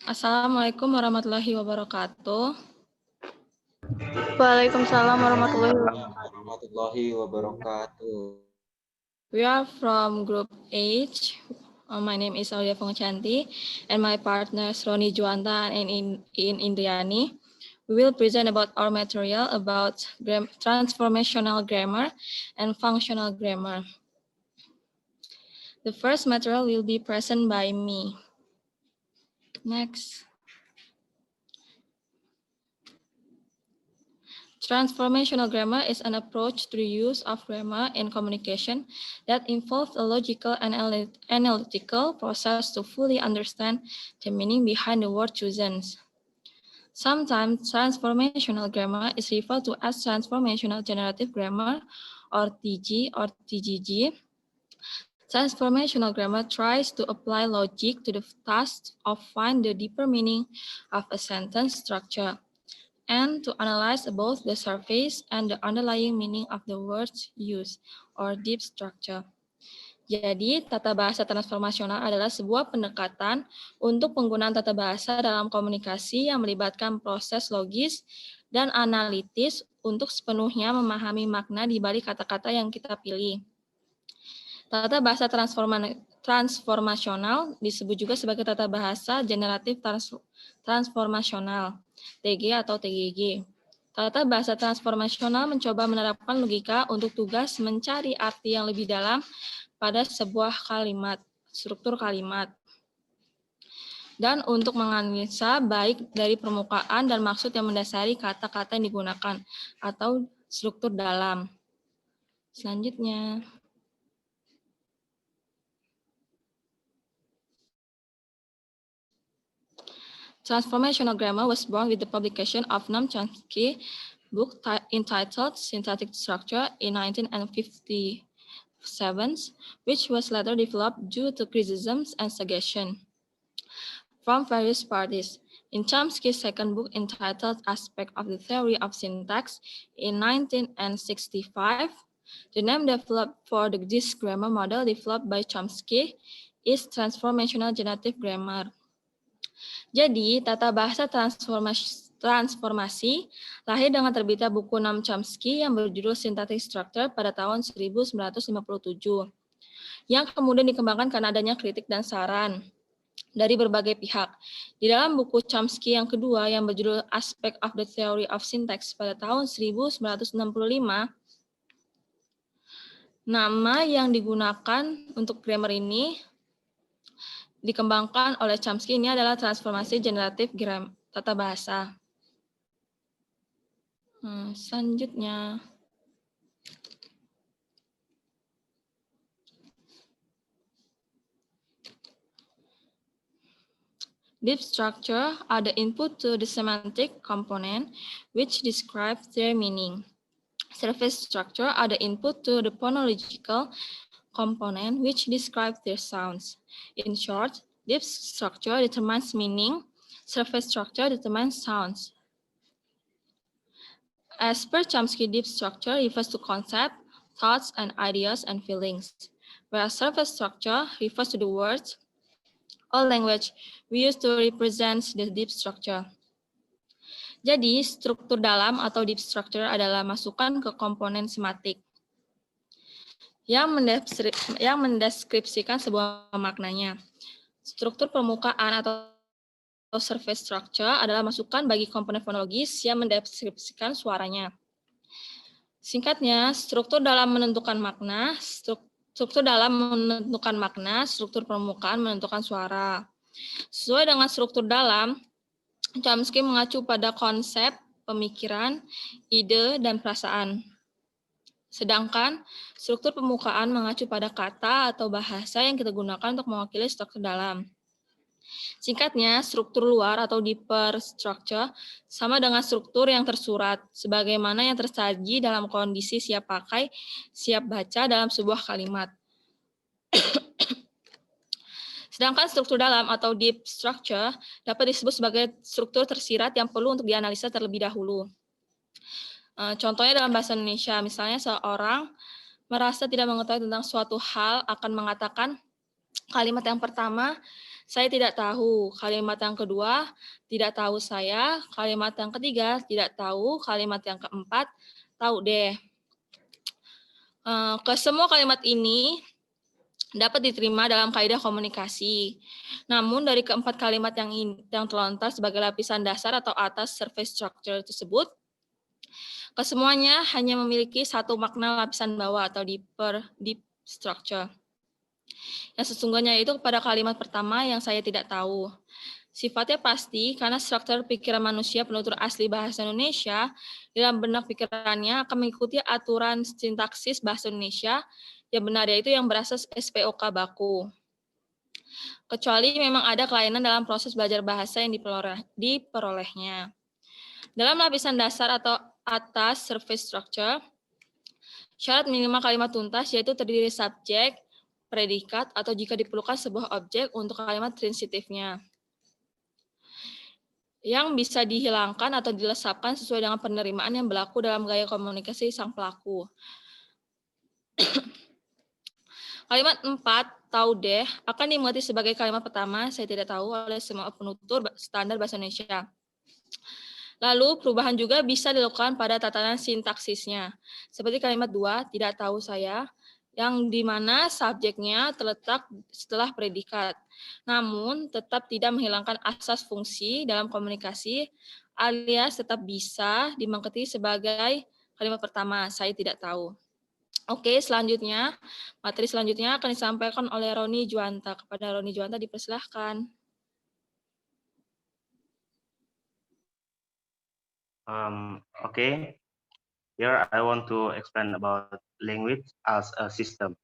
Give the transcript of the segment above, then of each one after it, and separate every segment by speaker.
Speaker 1: Assalamualaikum warahmatullahi wabarakatuh.
Speaker 2: Waalaikumsalam warahmatullahi wabarakatuh.
Speaker 3: warahmatullahi wabarakatuh.
Speaker 1: We are from Group H. My name is Aulia Fongchanti and my partners Roni Juanta and Indriani. We will present about our material about transformational grammar and functional grammar. The first material will be present by me. Next. Transformational grammar is an approach to the use of grammar in communication that involves a logical and analytical process to fully understand the meaning behind the word chosen. Sometimes transformational grammar is referred to as transformational generative grammar or TG or TGG. Transformational grammar tries to apply logic to the task of find the deeper meaning of a sentence structure and to analyze both the surface and the underlying meaning of the words used or deep structure. Jadi, tata bahasa transformasional adalah sebuah pendekatan untuk penggunaan tata bahasa dalam komunikasi yang melibatkan proses logis dan analitis untuk sepenuhnya memahami makna di balik kata-kata yang kita pilih. Tata bahasa transformasional disebut juga sebagai tata bahasa generatif transformasional, TG atau TGG. Tata bahasa transformasional mencoba menerapkan logika untuk tugas mencari arti yang lebih dalam pada sebuah kalimat, struktur kalimat. Dan untuk menganalisa baik dari permukaan dan maksud yang mendasari kata-kata yang digunakan atau struktur dalam. Selanjutnya. Transformational grammar was born with the publication of Noam Chomsky's book entitled Syntactic Structure in 1957, which was later developed due to criticisms and suggestions from various parties. In Chomsky's second book entitled Aspect of the Theory of Syntax in 1965, the name developed for this grammar model developed by Chomsky is transformational generative grammar. Jadi, tata bahasa transformasi lahir dengan terbitnya buku Noam Chomsky yang berjudul Syntactic Structure pada tahun 1957, yang kemudian dikembangkan karena adanya kritik dan saran dari berbagai pihak. Di dalam buku Chomsky yang kedua yang berjudul Aspect of the Theory of Syntax pada tahun 1965, nama yang digunakan untuk grammar ini dikembangkan oleh Chomsky ini adalah transformasi generatif tata bahasa. Selanjutnya. Deep structure are the input to the semantic component which describe their meaning. Surface structure are the input to the phonological component which describe their sounds. In short, deep structure determines meaning, surface structure determines sounds. As per Chomsky, deep structure refers to concept, thoughts, and ideas and feelings, whereas surface structure refers to the words or language we use to represent the deep structure. Jadi, struktur dalam atau deep structure adalah masukan ke komponen semantik yang mendeskripsikan sebuah maknanya. Struktur permukaan atau surface structure adalah masukan bagi komponen fonologis yang mendeskripsikan suaranya. Singkatnya, struktur dalam menentukan makna, struktur permukaan menentukan suara. Sesuai dengan struktur dalam, Chomsky mengacu pada konsep, pemikiran, ide, dan perasaan. Sedangkan struktur permukaan mengacu pada kata atau bahasa yang kita gunakan untuk mewakili struktur dalam. Singkatnya, struktur luar atau deeper structure sama dengan struktur yang tersurat, sebagaimana yang tersaji dalam kondisi siap pakai, siap baca dalam sebuah kalimat. Sedangkan struktur dalam atau deep structure dapat disebut sebagai struktur tersirat yang perlu untuk dianalisa terlebih dahulu. Contohnya dalam bahasa Indonesia, misalnya seorang merasa tidak mengetahui tentang suatu hal akan mengatakan, Kalimat yang pertama, saya tidak tahu. Kalimat yang kedua, tidak tahu saya. Kalimat yang ketiga, tidak tahu. Kalimat yang keempat, tahu deh. Kesemua kalimat ini dapat diterima dalam kaidah komunikasi. Namun dari keempat kalimat yang terlontar sebagai lapisan dasar atau atas surface structure tersebut, kesemuanya hanya memiliki satu makna lapisan bawah atau deep structure. Yang sesungguhnya itu pada kalimat pertama yang saya tidak tahu. Sifatnya pasti karena struktur pikiran manusia penutur asli bahasa Indonesia dalam benak pikirannya akan mengikuti aturan sintaksis bahasa Indonesia yang benar, yaitu yang berasas SPOK baku. Kecuali memang ada kelainan dalam proses belajar bahasa yang diperolehnya. Dalam lapisan dasar atau atas surface structure, syarat minimal kalimat tuntas yaitu terdiri subjek, predikat, atau jika diperlukan sebuah objek untuk kalimat transitifnya, yang bisa dihilangkan atau dilesapkan sesuai dengan penerimaan yang berlaku dalam gaya komunikasi sang pelaku. Kalimat 4, tahu deh, akan dimengerti sebagai kalimat pertama, saya tidak tahu, oleh semua penutur standar bahasa Indonesia. Lalu perubahan juga bisa dilakukan pada tatanan sintaksisnya. Seperti kalimat 2, tidak tahu saya, yang di mana subjeknya terletak setelah predikat. Namun tetap tidak menghilangkan asas fungsi dalam komunikasi, alias tetap bisa dimengerti sebagai kalimat pertama, saya tidak tahu. Oke, selanjutnya, materi selanjutnya akan disampaikan oleh Roni Juwanta. Kepada Roni Juwanta dipersilahkan.
Speaker 4: Okay, here I want to explain about language as a system.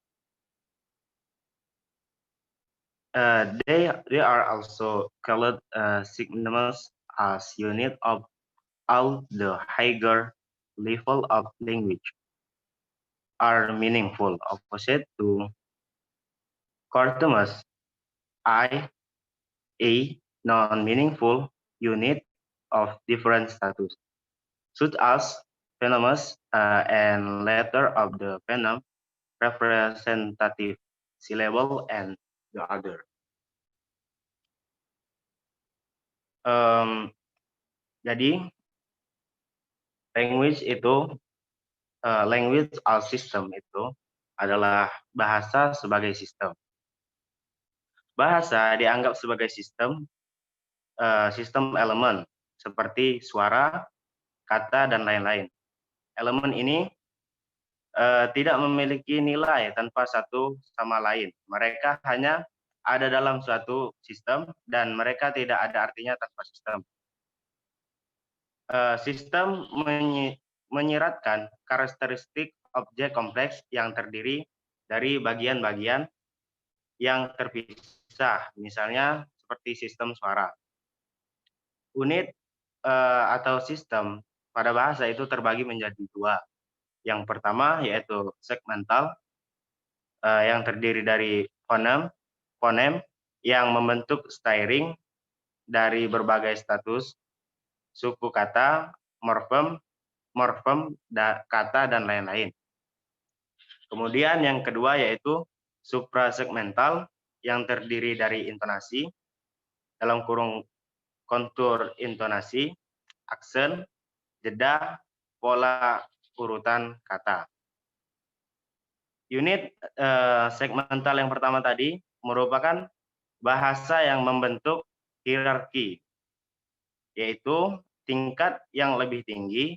Speaker 4: They are also called synonyms as unit of all the higher level of language are meaningful opposite to cortemus, a non-meaningful unit of different status, such as phonemes and letter of the phoneme, representative syllable, and the other. Jadi language as system itu adalah bahasa sebagai sistem. Bahasa dianggap sebagai sistem elemen seperti suara, kata, dan lain-lain. Elemen ini tidak memiliki nilai tanpa satu sama lain. Mereka hanya ada dalam suatu sistem dan mereka tidak ada artinya tanpa sistem. Sistem menyiratkan karakteristik objek kompleks yang terdiri dari bagian-bagian yang terpisah, misalnya seperti sistem suara. Unit atau sistem pada bahasa itu terbagi menjadi dua. Yang pertama yaitu segmental, yang terdiri dari fonem yang membentuk string dari berbagai status, suku kata, morfem, kata, dan lain-lain. Kemudian yang kedua yaitu suprasegmental yang terdiri dari intonasi, dalam kurung kontur intonasi, aksen, jeda, pola urutan kata. Unit segmental yang pertama tadi merupakan bahasa yang membentuk hierarki, yaitu tingkat yang lebih tinggi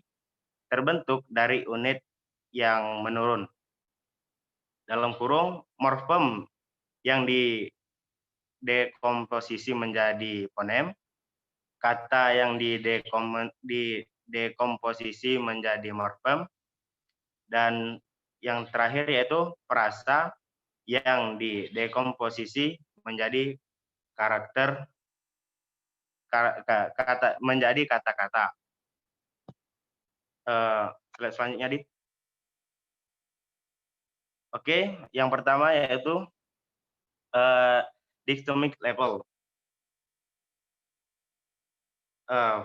Speaker 4: terbentuk dari unit yang menurun. Didalam kurung morfem yang didekomposisi menjadi fonem, kata yang didekomposisi menjadi morfem, dan yang terakhir yaitu frasa yang didekomposisi menjadi menjadi kata-kata. Slide selanjutnya, Dit. Oke, yang pertama yaitu dichromatic level.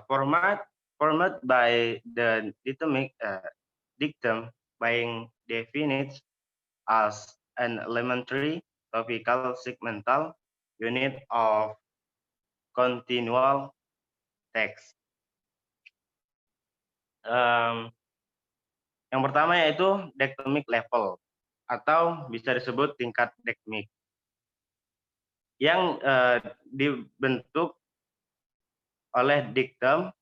Speaker 4: Format by the dictum being defined as an elementary topical segmental unit of continual text. Yang pertama yaitu dictonic level atau bisa disebut tingkat dekmik yang dibentuk oleh diktum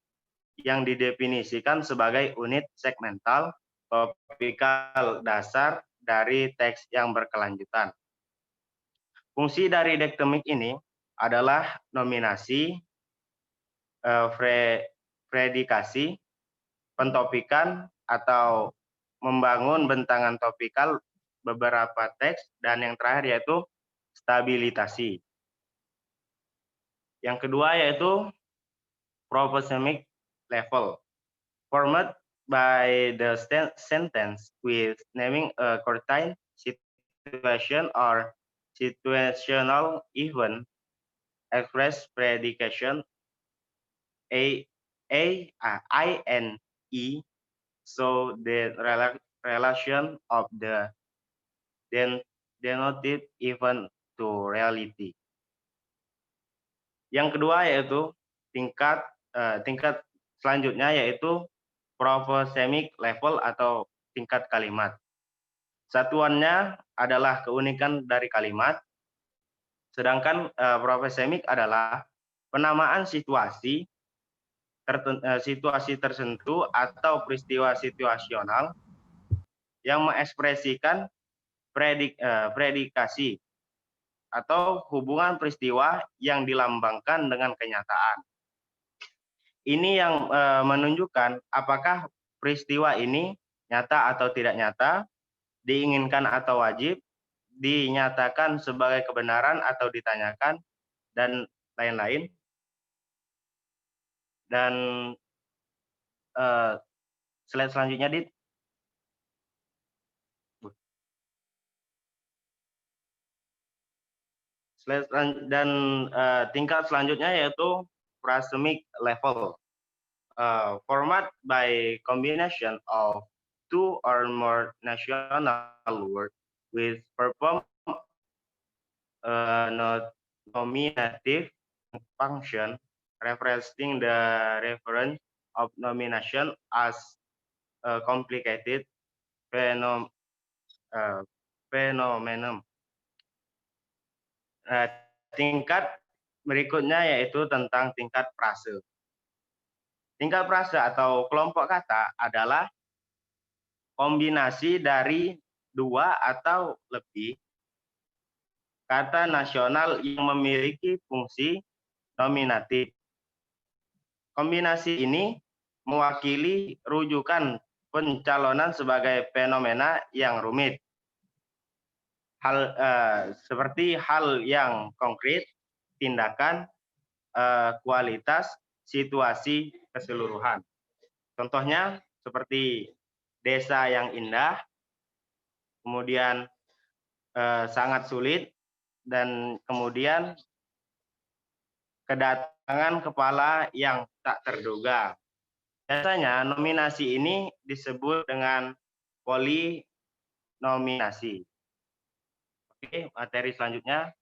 Speaker 4: yang didefinisikan sebagai unit segmental topikal dasar dari teks yang berkelanjutan. Fungsi dari diktomik ini adalah nominasi, predikasi, pentopikan atau membangun bentangan topikal beberapa teks, dan yang terakhir yaitu stabilitasi. Yang kedua yaitu proposemic level, formed by the sentence with naming a certain situation or situational event, express predication I-N-E, so the relation of the denoted event to reality. Yang kedua yaitu tingkat selanjutnya yaitu proposemic level atau tingkat kalimat. Satuannya adalah keunikan dari kalimat, sedangkan proposemic adalah penamaan situasi tertentu atau peristiwa situasional yang mengekspresikan predikasi atau hubungan peristiwa yang dilambangkan dengan kenyataan. Ini yang menunjukkan apakah peristiwa ini nyata atau tidak nyata, diinginkan atau wajib, dinyatakan sebagai kebenaran atau ditanyakan, dan lain-lain. Dan slide selanjutnya, Dit. Dan tingkat selanjutnya yaitu prosemic level, format by combination of two or more national words with perform nominative function, referencing the reference of nomination as a complicated phenomenon. Tingkat berikutnya yaitu tentang tingkat frase. Tingkat frase atau kelompok kata adalah kombinasi dari dua atau lebih kata nasional yang memiliki fungsi nominatif. Kombinasi ini mewakili rujukan pencalonan sebagai fenomena yang rumit. Seperti hal yang konkret, tindakan, kualitas, situasi keseluruhan. Contohnya seperti desa yang indah, kemudian sangat sulit, dan kemudian kedatangan kepala yang tak terduga. Biasanya nominasi ini disebut dengan polinominasi. Oke, materi selanjutnya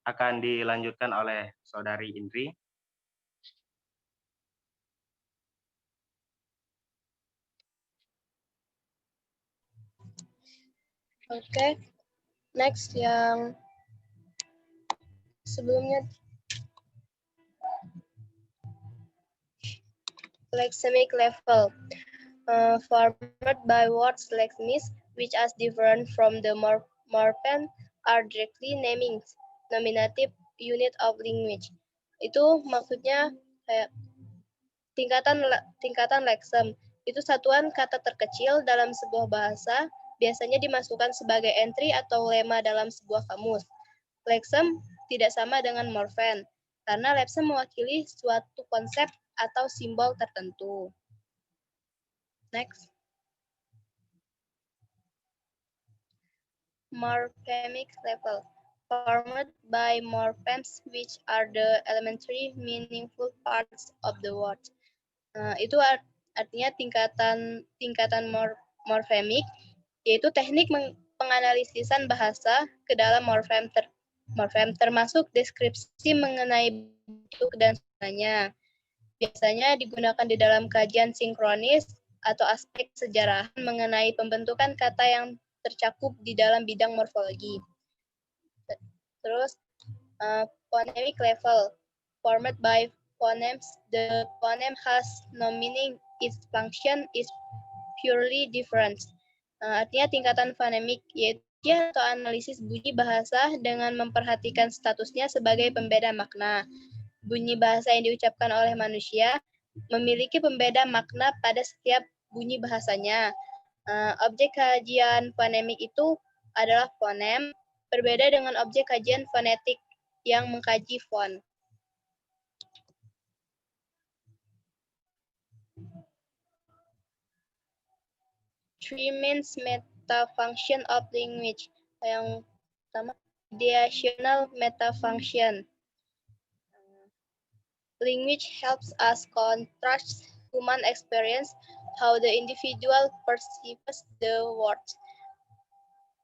Speaker 4: akan dilanjutkan oleh Saudari Indri.
Speaker 2: Oke, next yang sebelumnya. Lexemic level, formed by words lexemes, which are different from the morpheme, are directly naming nominative unit of language. Itu maksudnya kayak tingkatan leksem. Itu satuan kata terkecil dalam sebuah bahasa, biasanya dimasukkan sebagai entry atau lema dalam sebuah kamus. Leksem tidak sama dengan morfem, karena leksem mewakili suatu konsep atau simbol tertentu. Next. Morphemic level, formed by morphemes, which are the elementary meaningful parts of the word. Itu artinya tingkatan morfemik, yaitu teknik penganalisisan bahasa ke dalam morfem, termasuk deskripsi mengenai bentuk dan sunanya. Biasanya digunakan di dalam kajian sinkronis atau aspek sejarahan mengenai pembentukan kata yang tercakup di dalam bidang morfologi. Terus, phonemic level, formed by phonemes, the phoneme has no meaning, its function is purely different. Artinya tingkatan fonemik, yaitu atau analisis bunyi bahasa dengan memperhatikan statusnya sebagai pembeda makna. Bunyi bahasa yang diucapkan oleh manusia memiliki pembeda makna pada setiap bunyi bahasanya. Objek kajian fonemik itu adalah fonem, berbeda dengan objek kajian fonetik yang mengkaji font. Three main metafunction of language. Yang pertama, ideational metafunction. Language helps us contrast human experience, how the individual perceives the world.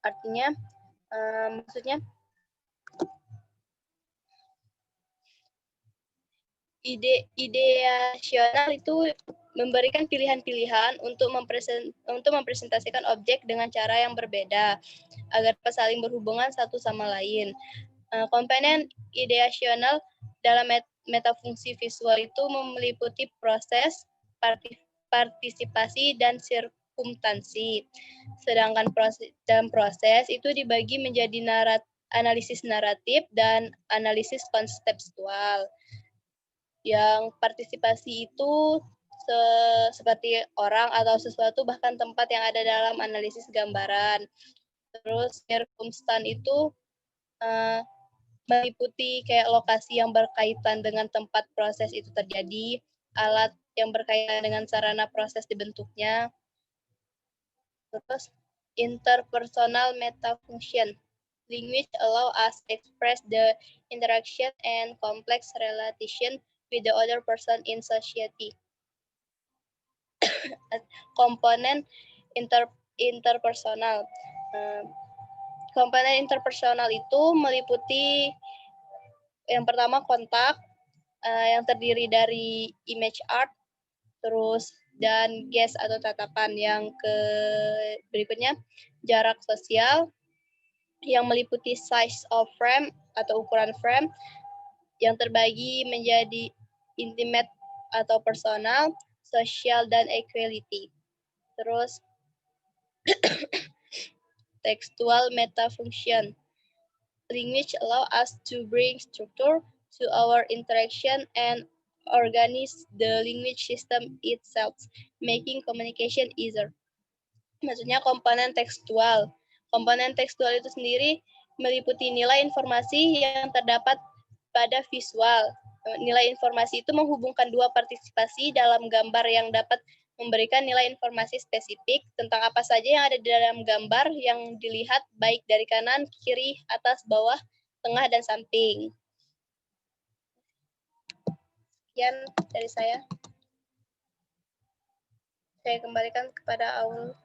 Speaker 2: Artinya, maksudnya, ideasional itu memberikan pilihan-pilihan untuk mempresentasikan objek dengan cara yang berbeda agar saling berhubungan satu sama lain. Komponen ideasional dalam metafungsi visual itu meliputi proses, partisipasi, dan sirkumstansi. Sedangkan dalam proses itu dibagi menjadi analisis naratif dan analisis konseptual. Yang partisipasi itu seperti orang atau sesuatu bahkan tempat yang ada dalam analisis gambaran. Terus sirkumstan itu meliputi kayak lokasi yang berkaitan dengan tempat proses itu terjadi, alat yang berkaitan dengan sarana proses dibentuknya. Terus interpersonal metafunction. Language allow us to express the interaction and complex relation with the other person in society. Komponen interpersonal. Komponen interpersonal itu meliputi yang pertama kontak, yang terdiri dari image art, terus dan gaze atau tatapan. Yang berikutnya jarak sosial yang meliputi size of frame atau ukuran frame yang terbagi menjadi intimate atau personal, social, dan equality. Terus textual metafunction. Language allow us to bring structure to our interaction and organize the language system itself, making communication easier. Maksudnya komponen tekstual. Komponen tekstual itu sendiri meliputi nilai informasi yang terdapat pada visual. Nilai informasi itu menghubungkan dua partisipasi dalam gambar yang dapat memberikan nilai informasi spesifik tentang apa saja yang ada di dalam gambar yang dilihat baik dari kanan, kiri, atas, bawah, tengah, dan samping. Sekian dari saya. Saya kembalikan kepada Aul.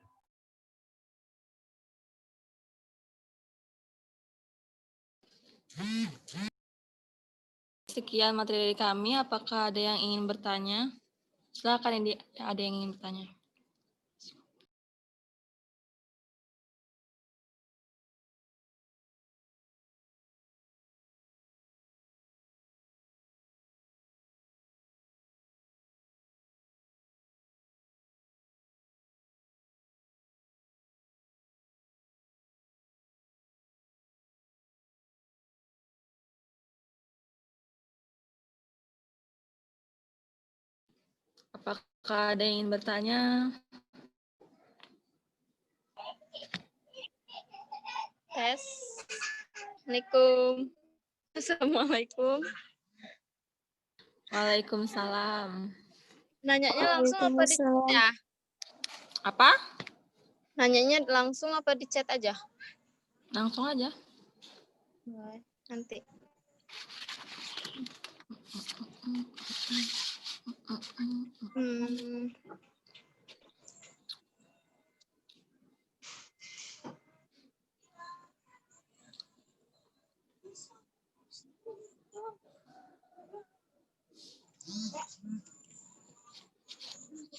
Speaker 1: Sekian materi dari kami. Apakah ada yang ingin bertanya? Silakan, ada yang ingin bertanya. Apakah ada yang ingin bertanya?
Speaker 5: Tes. Assalamualaikum. Assalamualaikum.
Speaker 1: Waalaikumsalam.
Speaker 5: Nanyanya langsung apa di chat ya?
Speaker 1: Apa?
Speaker 5: Nanyanya langsung apa di chat aja?
Speaker 1: Langsung aja.
Speaker 5: Nanti.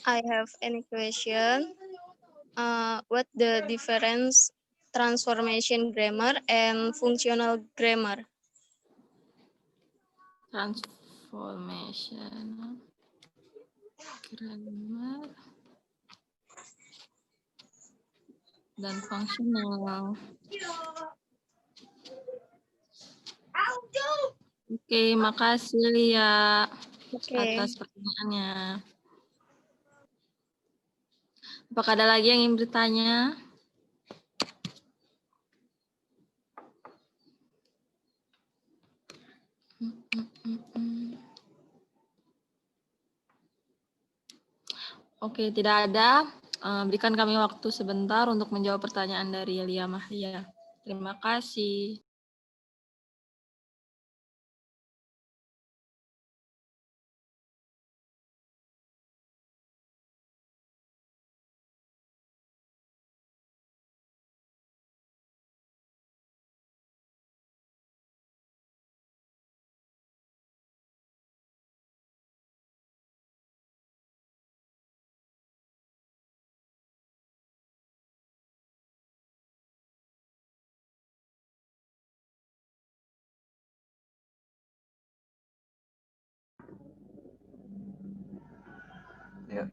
Speaker 5: I have any question. What the difference transformation grammar and functional grammar?
Speaker 1: Transformational grammar dan fungsional. Oke, makasih Lia atas pertanyaannya. Apakah ada lagi yang ingin bertanya? Oke, tidak ada. Berikan kami waktu sebentar untuk menjawab pertanyaan dari Lia Mahlia. Terima kasih.
Speaker 3: Ya.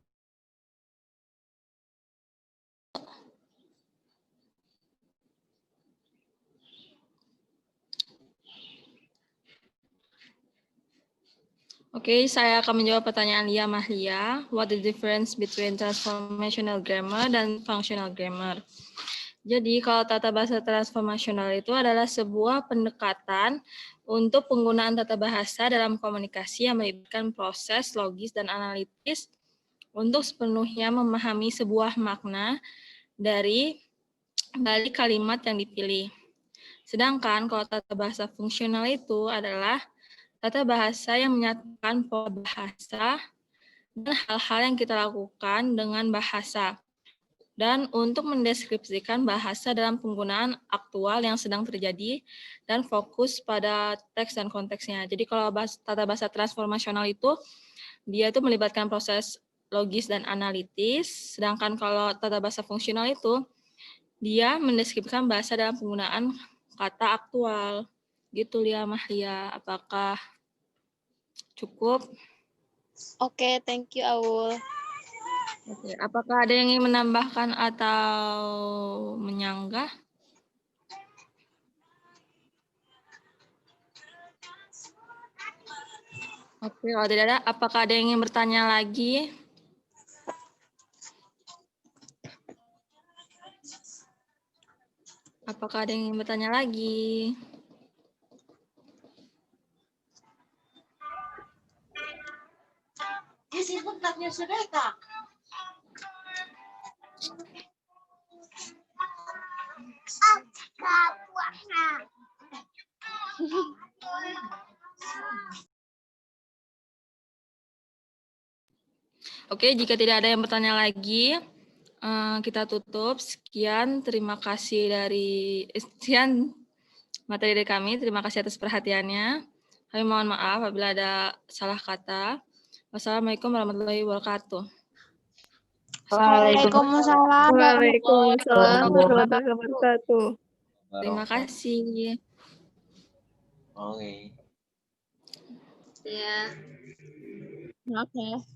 Speaker 1: Oke, saya akan menjawab pertanyaan Lia Mahlia. What the difference between transformational grammar dan functional grammar? Jadi, kalau tata bahasa transformasional itu adalah sebuah pendekatan untuk penggunaan tata bahasa dalam komunikasi yang melibatkan proses logis dan analitis untuk sepenuhnya memahami sebuah makna dari balik kalimat yang dipilih. Sedangkan kalau tata bahasa fungsional itu adalah tata bahasa yang menyatukan pola bahasa dan hal-hal yang kita lakukan dengan bahasa. Dan untuk mendeskripsikan bahasa dalam penggunaan aktual yang sedang terjadi dan fokus pada teks dan konteksnya. Jadi kalau tata bahasa transformasional itu, dia itu melibatkan proses logis dan analitis. Sedangkan kalau tata bahasa fungsional itu, dia mendeskripsikan bahasa dalam penggunaan kata aktual. Gitu Lia Mahlia, apakah cukup?
Speaker 5: Oke, thank you Aul.
Speaker 1: Oke, apakah ada yang ingin menambahkan atau menyanggah? Oke, kalau tidak ada, apakah ada yang ingin bertanya lagi? Apakah ada yang ingin bertanya lagi? Oke, jika tidak ada yang bertanya lagi, kita tutup. Sekian, terima kasih sekian materi dari kami. Terima kasih atas perhatiannya. Kami mohon maaf apabila ada salah kata. Wassalamualaikum warahmatullahi wabarakatuh.
Speaker 5: Waalaikumsalam warahmatullahi wabarakatuh.
Speaker 1: Terima kasih.
Speaker 3: Oke.
Speaker 5: Ya.
Speaker 2: Oke.